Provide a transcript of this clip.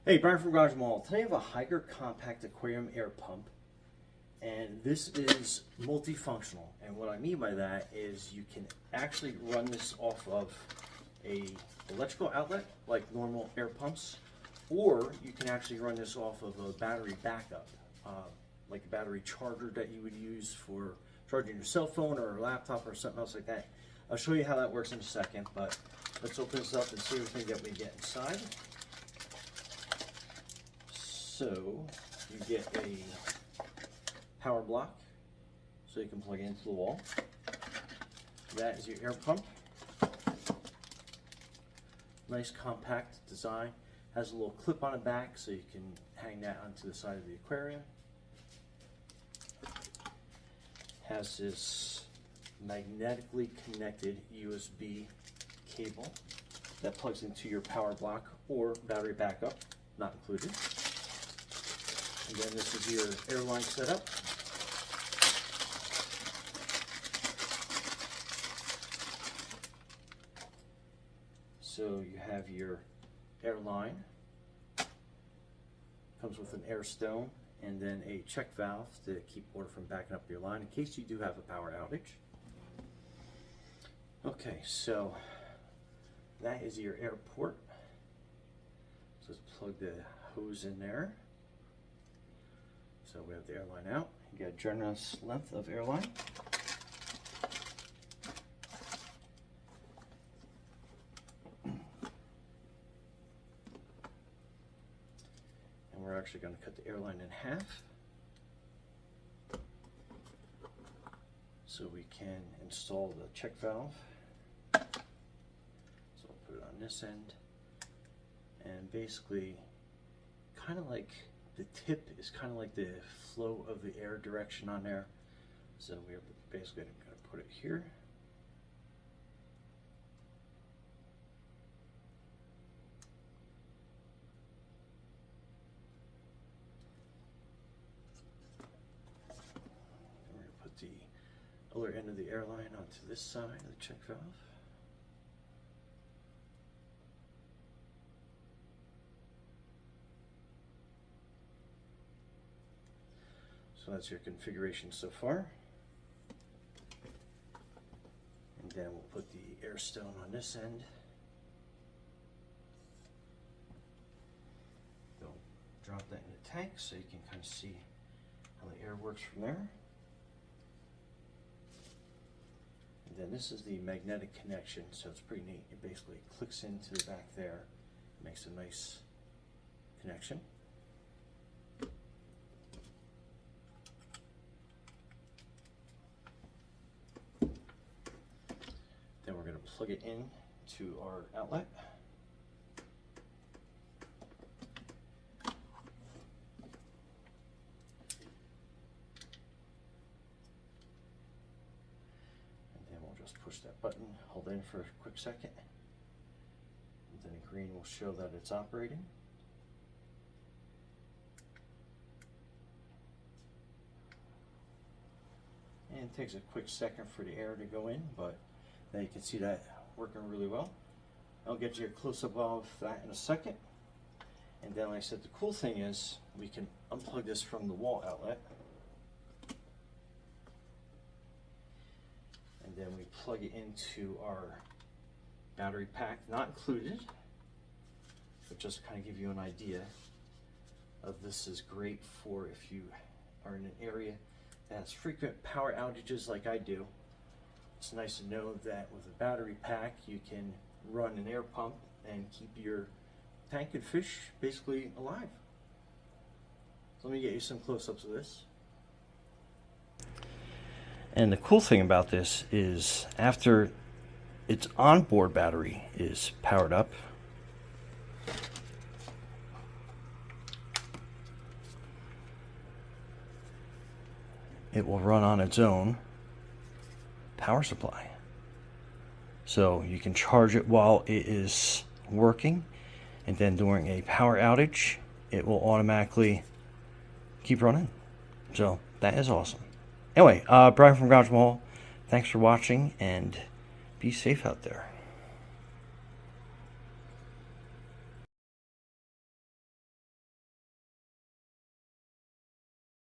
Hey, Brian from reChargeable. Today I have a Hiker Compact Aquarium air pump, and this is multifunctional. And what I mean by that is you can actually run this off of a electrical outlet like normal air pumps, or you can actually run this off of a battery backup, like a battery charger that you would use for charging your cell phone or a laptop or something else like that. I'll show you how that works in a second, but let's open this up and see everything that we get inside. So you get a power block, so you can plug it into the wall. That is your air pump. Nice compact design. Has a little clip on the back, so you can hang that onto the side of the aquarium. Has this magnetically connected USB cable that plugs into your power block or battery backup, not included. And then this is your airline setup. So you have your airline, comes with an air stone and then a check valve to keep water from backing up your line in case you do have a power outage. Okay, so that is your air port. So let's plug the hose in there. So we have the airline out. You got a generous length of airline. And we're actually going to cut the airline in half so we can install the check valve. So I'll put it on this end, and basically kind of like the tip is kind of like the flow of the air direction on there. So we're basically going to put it here. And we're going to put the other end of the airline onto this side of the check valve. So that's your configuration so far. And then we'll put the air stone on this end. We'll drop that in the tank so you can kind of see how the air works from there. And then this is the magnetic connection, so it's pretty neat. It basically clicks into the back there, makes a nice connection. Then we're going to plug it in to our outlet. And then we'll just push that button, hold it in for a quick second. And then the green will show that it's operating. And it takes a quick second for the air to go in, but now you can see that working really well. I'll get you a close-up of that in a second. And then, like I said, the cool thing is we can unplug this from the wall outlet. And then we plug it into our battery pack, not included, but just kind of give you an idea of this is great for if you are in an area that has frequent power outages like I do. It's nice to know that with a battery pack you can run an air pump and keep your tank and fish basically alive. So let me get you some close-ups of this. And the cool thing about this is after its onboard battery is powered up, it will run on its own power supply. So you can charge it while it is working, and then during a power outage it will automatically keep running. So that is awesome. Anyway, Brian from reChargeable, thanks for watching, and be safe out there.